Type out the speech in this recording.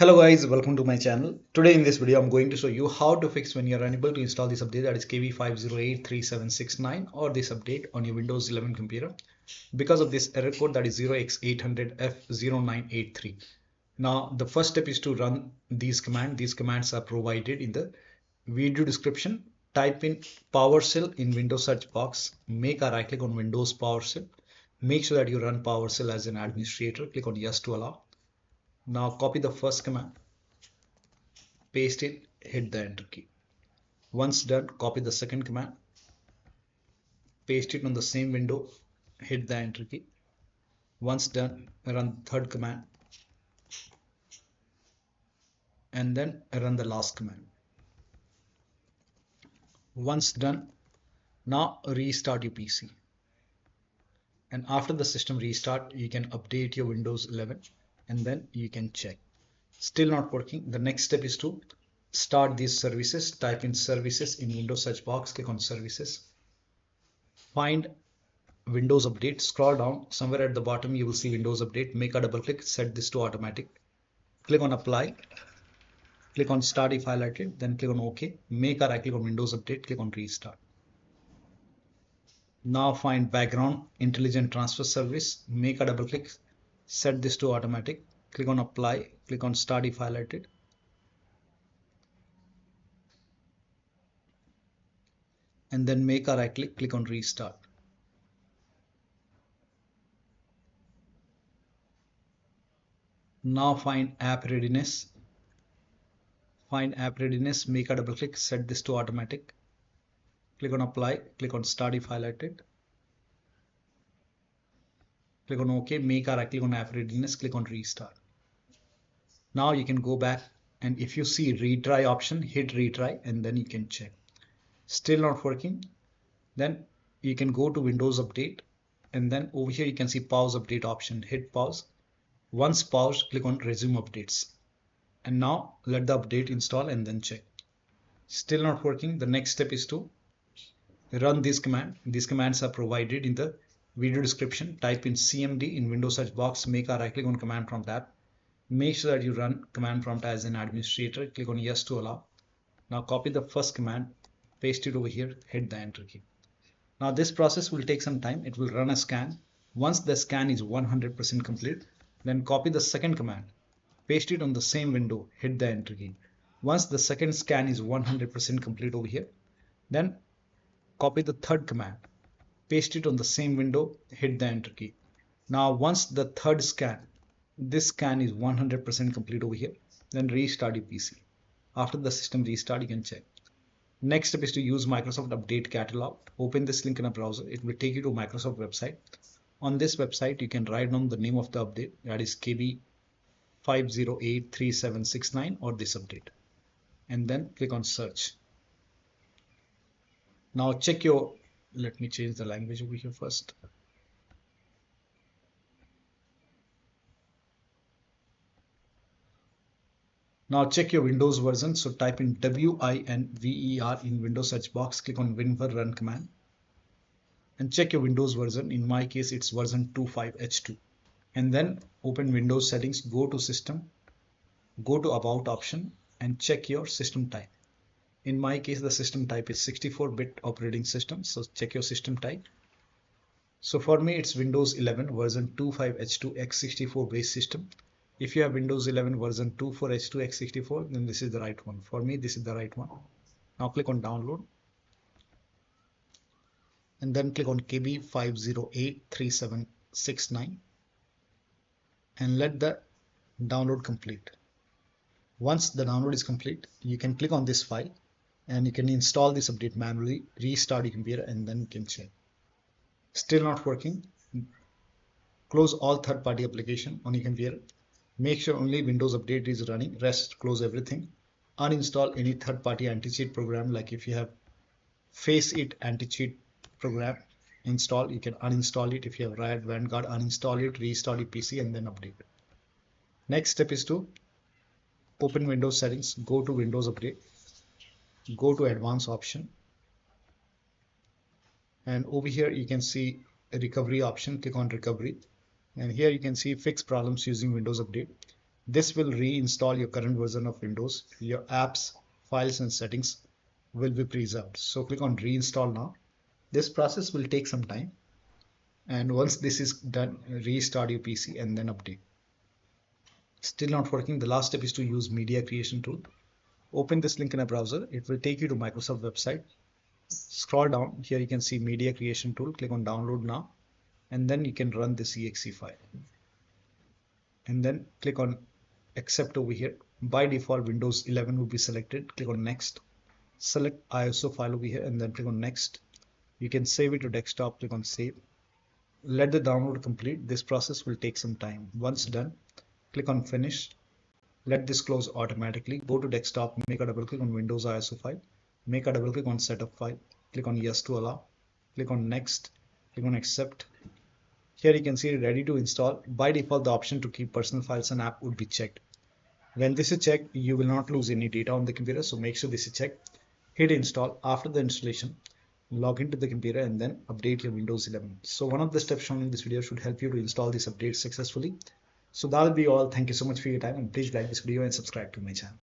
Hello guys, welcome to my channel. Today in this video I'm going to show you how to fix when you're unable to install this update, that is KB5083769, or this update on your Windows 11 computer because of this error code, that is 0x800f0983. Now the first step is to run these commands. These commands are provided in the video description. Type in PowerShell in Windows search box, make a right click on Windows PowerShell, make sure that you run PowerShell as an administrator, click on yes to allow. Now copy the first command, paste it, hit the enter key. Once done, copy the second command, paste it on the same window, hit the enter key. Once done, run the third command and then run the last command. Once done, now restart your PC. And after the system restart, you can update your Windows 11 and then you can check. Still not working. The next step is to start these services. Type in services in Windows search box, click on services, find Windows Update, scroll down, somewhere at the bottom you will see Windows Update. Make a double click, set this to automatic, click on apply, click on start if highlighted, then click on OK. Make a right click on Windows Update, click on restart. Now find background intelligent transfer service, make a double click, set this to automatic, click on apply, click on start if highlighted, and then make a right click, click on restart. Now find app readiness, make a double click, set this to automatic, click on apply, click on start if highlighted, click on OK, make a right click on app readiness, click on restart. Now you can go back, and if you see retry option, hit retry and then you can check. Still not working, then you can go to Windows Update and then over here you can see pause update option, hit pause. Once paused, click on resume updates, and now let the update install and then check. Still not working. The next step is to run this command. These commands are provided in the video description. Type in cmd in Windows search box, make a right click on command prompt app, make sure that you run command prompt as an administrator, click on yes to allow. Now copy the first command, paste it over here, hit the enter key. Now this process will take some time. It will run a scan. Once the scan is 100% complete, then copy the second command, paste it on the same window, hit the enter key. Once the second scan is 100% complete over here, then copy the third command, paste it on the same window, hit the enter key. Now once the third scan, this scan is 100% complete over here, then restart your PC. After the system restart, you can check. Next step is to use Microsoft Update Catalog. Open this link in a browser. It will take you to Microsoft website. On this website, you can write down the name of the update, that is KB5083769 or this update, and then click on search. Now check your, let me change the language over here first. Now check your Windows version. So type in WINVER in Windows search box, click on WinVer run command, and check your Windows version. In my case, it's version 25H2. And then open Windows settings, go to system, go to about option and check your system type. In my case, the system type is 64-bit operating system. So check your system type. So for me, it's Windows 11 version 25H2 x64 base system. If you have Windows 11 version 24H2 x64, then this is the right one. For me, this is the right one. Now click on download and then click on KB5083769 and let the download complete. Once the download is complete, you can click on this file and you can install this update manually, restart your computer, and then you can check. Still not working. Close all third-party application on your computer. Make sure only Windows Update is running, rest close everything. Uninstall any third-party anti-cheat program, like if you have Face It anti-cheat program install, you can uninstall it. If you have Riot Vanguard, uninstall it, restart your PC and then update it. Next step is to open Windows settings, go to Windows Update, go to advanced option, and over here you can see a recovery option, click on recovery, and here you can see fix problems using Windows Update. This will reinstall your current version of Windows. Your apps, files and settings will be preserved. So click on reinstall now. This process will take some time. And once this is done, restart your PC and then update. Still not working. The last step is to use media creation tool. Open this link in a browser. It will take you to Microsoft website. Scroll down. Here you can see media creation tool. Click on download now. And then you can run this exe file. And then click on accept over here. By default, Windows 11 will be selected. Click on next. Select ISO file over here and then click on next. You can save it to desktop. Click on save. Let the download complete. This process will take some time. Once done, click on finish. Let this close automatically. Go to desktop, make a double click on Windows ISO file, make a double click on setup file, click on yes to allow, click on next, click on accept. Here you can see ready to install. By default, the option to keep personal files and app would be checked. When this is checked, you will not lose any data on the computer, so make sure this is checked. Hit install. After the installation, log into the computer and then update your Windows 11. So one of the steps shown in this video should help you to install this update successfully. So that'll be all. Thank you so much for your time, and please like this video and subscribe to my channel.